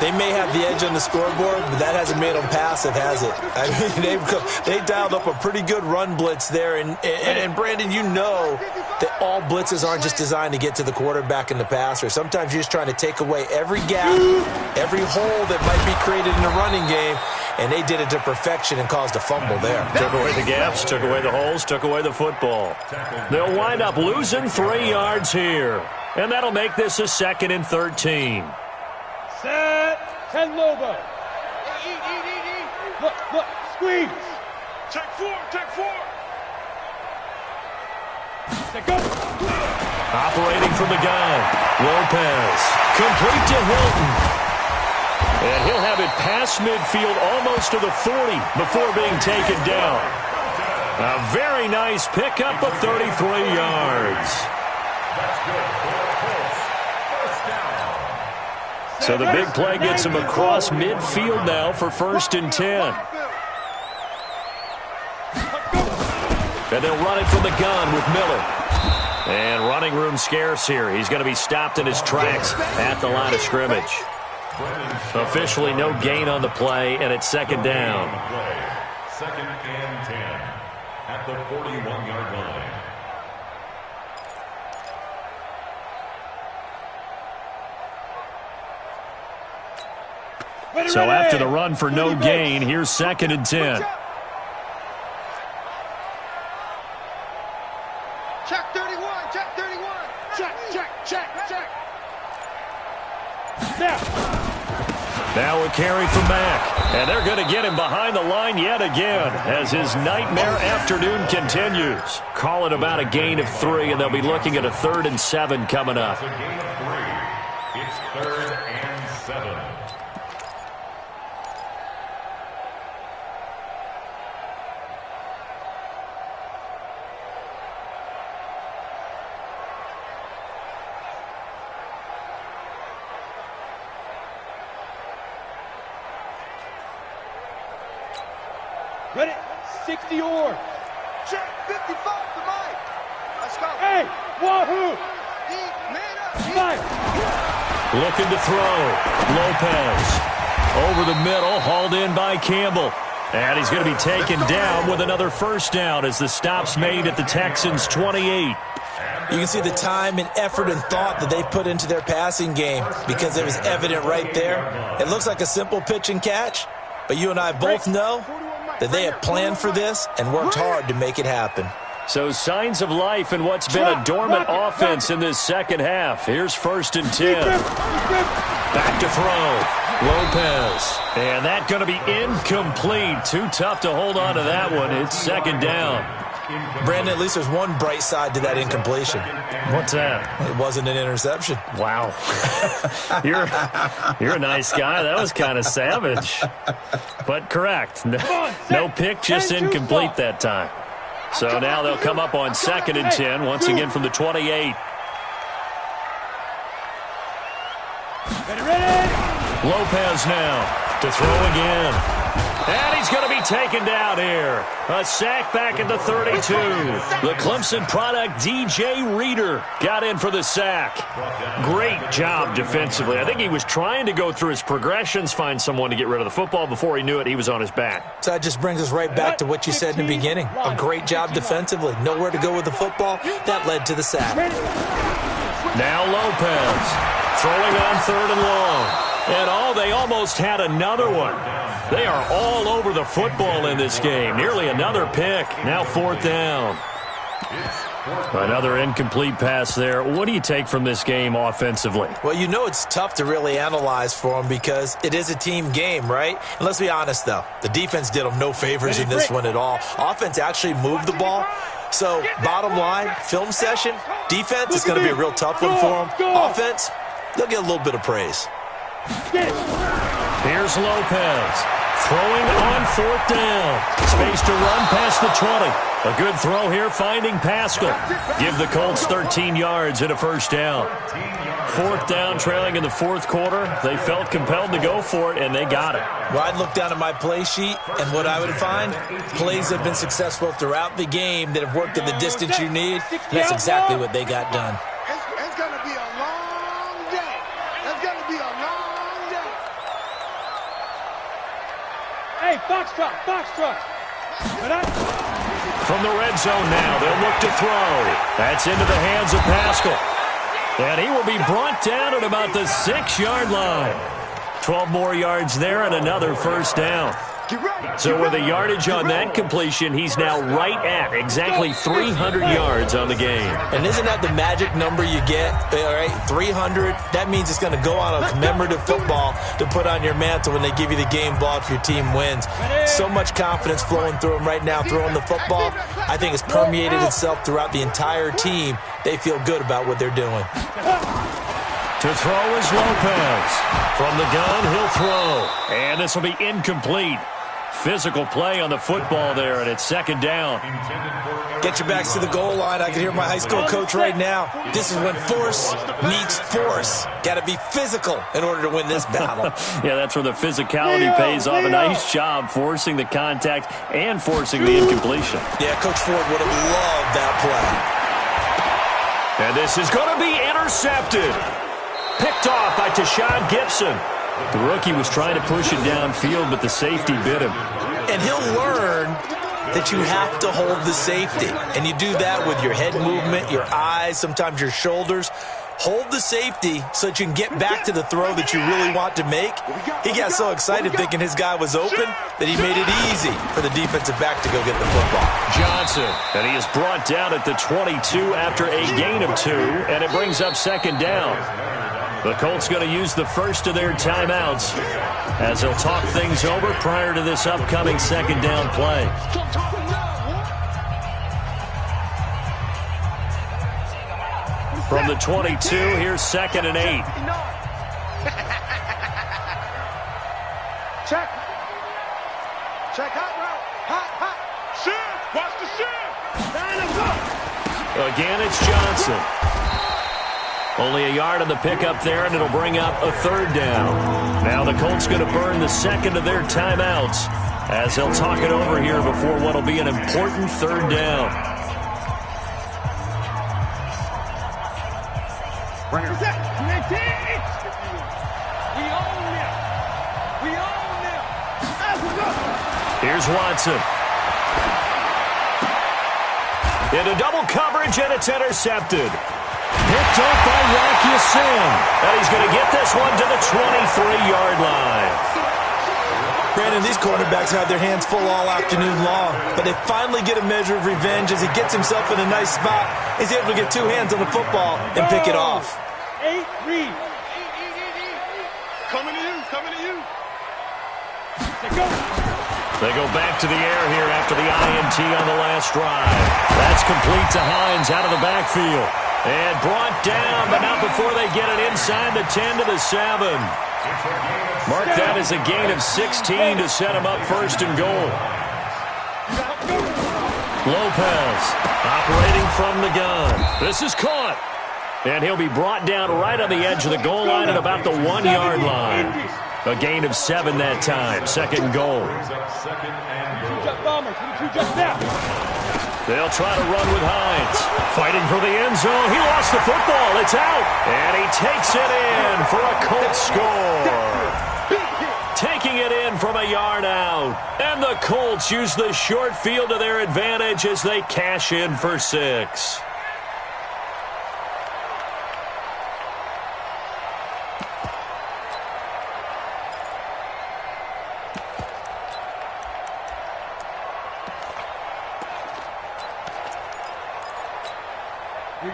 They may have the edge on the scoreboard, but that hasn't made them passive, has it? I mean, they dialed up a pretty good run blitz there. And Brandon, you know that all blitzes aren't just designed to get to the quarterback and the passer. Sometimes you're just trying to take away every gap, every hole that might be created in the running game, and they did it to perfection and caused a fumble there. Took away the gaps, took away the holes, took away the football. They'll wind up losing 3 yards here, and that'll make this a 2nd and 13. Set. 10 Lobo. Eat. Look. Squeeze. Check 4. Let go. Operating from the gun. Lopez. Complete to Hilton. And he'll have it past midfield almost to the 40 before being taken down. A very nice pickup of 33 yards. That's good for Colts. First down. So the big play gets him across midfield now for 1st and 10. And they'll run it from the gun with Miller. And running room scarce here. He's going to be stopped in his tracks at the line of scrimmage. Officially no gain on the play, and it's 2nd down. 2nd and 10 at the 41-yard line. So after the run for no gain, here's 2nd and 10. Check 31, check 31. Check. Now a carry from Mack. And they're going to get him behind the line yet again as his nightmare afternoon continues. Call it about a gain of 3, and they'll be looking at a 3rd and 7 coming up. It's a gain of 3. It's 3rd and 7. Ready? 60 yards. Check 55 to Mike. Let's go. Hey, wahoo. Man up. Mike. Looking to throw. Lopez. Over the middle, hauled in by Campbell. And he's going to be taken down with another 1st down as the stop's made at the Texans' 28. You can see the time and effort and thought that they put into their passing game because it was evident right there. It looks like a simple pitch and catch, but you and I both know that they have planned for this and worked hard to make it happen. So signs of life in what's been a dormant offense in this 2nd half. Here's 1st and 10. Back to throw. Lopez. And that's going to be incomplete. Too tough to hold on to that one. It's 2nd down. Brandon, at least there's one bright side to that incompletion. What's that? It wasn't an interception. Wow. You're a nice guy. That was kind of savage. But correct. No pick, just incomplete that time. So now they'll come up on 2nd and 10, once again from the 28. Lopez now to throw again. And he's going to be taken down here. A sack back at the 32. The Clemson product, DJ Reader, got in for the sack. Great job defensively. I think he was trying to go through his progressions, find someone to get rid of the football. Before he knew it, he was on his back. So that just brings us right back to what you said in the beginning. A great job defensively. Nowhere to go with the football. That led to the sack. Now Lopez throwing on 3rd and long. And they almost had another one. They are all over the football in this game. Nearly another pick. Now 4th down. Another incomplete pass there. What do you take from this game offensively? Well, you know it's tough to really analyze for them because it is a team game, right? And let's be honest, though. The defense did them no favors in this one at all. Offense actually moved the ball. So, bottom line, film session, defense is going to be a real tough one for them. Offense, they'll get a little bit of praise. Here's Lopez throwing on 4th down. Space to run past the 20. A good throw here finding Pascal. Give the Colts 13 yards and a 1st down. 4th down, trailing in the 4th quarter. They felt compelled to go for it, and they got it. Well, I'd look down at my play sheet, and what I would find, plays have been successful throughout the game that have worked at the distance you need. And that's exactly what they got done. It's going to be a long day. It's going to be a long day. Hey, Foxtrot. From the red zone now, they'll look to throw. That's into the hands of Pascal. And he will be brought down at about the 6-yard line. 12 more yards there and another 1st down. So with the yardage on that completion, he's now right at exactly 300 yards on the game. And isn't that the magic number you get? All right, 300. That means it's going to go on a commemorative football to put on your mantle when they give you the game ball if your team wins. So much confidence flowing through him right now, throwing the football. I think it's permeated itself throughout the entire team. They feel good about what they're doing. To throw is Lopez. From the gun, he'll throw. And this will be incomplete. Physical play on the football there, and it's second down. Get your backs to the goal line. I can hear my high school coach right now. This is when force meets force. Got to be physical in order to win this battle. Yeah, that's where the physicality pays off. A nice job forcing the contact and forcing the incompletion. Yeah, Coach Ford would have loved that play. And this is going to be intercepted. Picked off by Tashawn Gibson. The rookie was trying to push it downfield, but the safety bit him. And he'll learn that you have to hold the safety. And you do that with your head movement, your eyes, sometimes your shoulders. Hold the safety so that you can get back to the throw that you really want to make. He got so excited thinking his guy was open that he made it easy for the defensive back to go get the football. Johnson, and he is brought down at the 22 after a gain of 2, and it brings up second down. The Colts going to use the first of their timeouts as they'll talk things over prior to this upcoming second down play. From the 22, here's 2nd and 8. Check. Check hot route. Hot. Shift. Watch the shift. Again, it's Johnson. Only a yard on the pickup there, and it'll bring up a 3rd down. Now the Colts going to burn the second of their timeouts as they'll talk it over here before what will be an important 3rd down. We own them. Here's Watson. Into double coverage, and it's intercepted. Picked up by Rocky Sin. And he's going to get this one to the 23-yard line. Brandon, these quarterbacks have their hands full all afternoon long, but they finally get a measure of revenge as he gets himself in a nice spot. He's able to get 2 hands on the football and pick it off. 8 read. Coming to you. They go back to the air here after the INT on the last drive. That's complete to Hines out of the backfield. And brought down, but not before they get it inside the 10 to the 7. Mark that as a gain of 16 to set him up 1st and goal. Lopez operating from the gun. This is caught. And he'll be brought down right on the edge of the goal line at about the 1-yard line. A gain of 7 that time. 2nd and goal. They'll try to run with Hines. Fighting for the end zone. He lost the football. It's out. And he takes it in for a Colts score. Taking it in from a yard out. And the Colts use the short field to their advantage as they cash in for 6.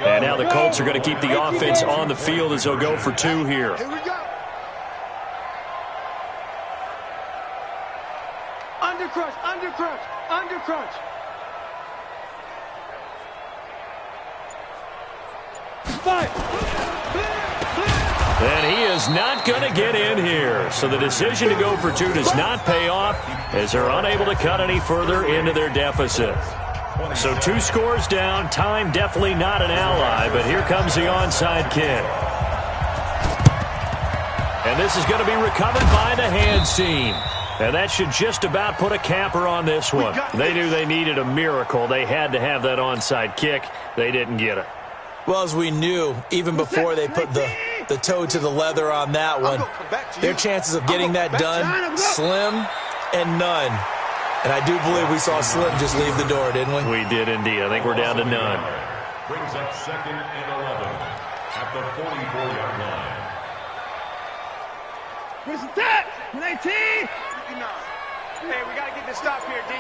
And now the Colts are going to keep the offense on the field as they'll go for 2 here. Here we go. Under crunch. Fight. And he is not going to get in here. So the decision to go for 2 does not pay off as they're unable to cut any further into their deficit. So 2 scores down. Time definitely not an ally, but here comes the onside kick. And this is going to be recovered by the hands team. And that should just about put a capper on this one. They knew they needed a miracle. They had to have that onside kick. They didn't get it. Well, as we knew, even before they put the toe to the leather on that one, their chances of getting that done, slim and none. And I do believe we saw Slim just leave the door, didn't we? We did indeed. I think we're down to none. Brings up 2nd and 11 at the 44-yard line. What's that? 19. Hey, we got to get this stop here, D.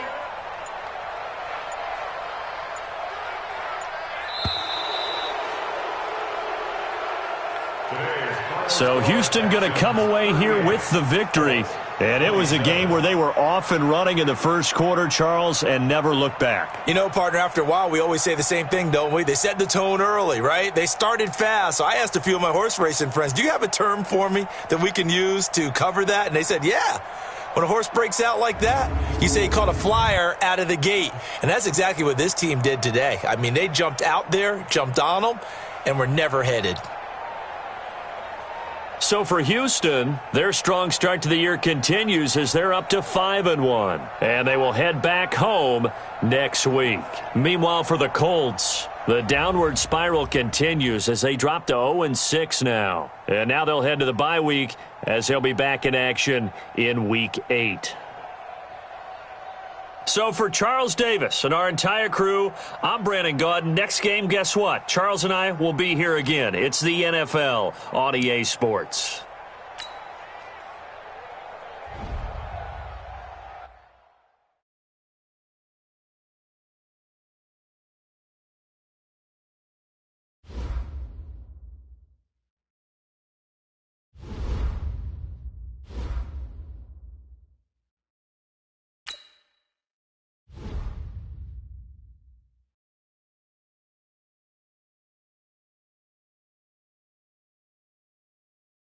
So Houston going to come away here with the victory. And it was a game where they were off and running in the first quarter, Charles, and never looked back. You know, partner, after a while, we always say the same thing, don't we? They set the tone early, right? They started fast. So I asked a few of my horse racing friends, do you have a term for me that we can use to cover that? And they said, yeah. When a horse breaks out like that, you say he caught a flyer out of the gate. And that's exactly what this team did today. I mean, they jumped out there, jumped on them, and were never headed. So for Houston, their strong start to the year continues as they're up to 5-1. And they will head back home next week. Meanwhile, for the Colts, the downward spiral continues as they drop to 0-6 now. And now they'll head to the bye week as they'll be back in action in Week 8. So for Charles Davis and our entire crew, I'm Brandon Gaudin. Next game, guess what? Charles and I will be here again. It's the NFL on EA Sports.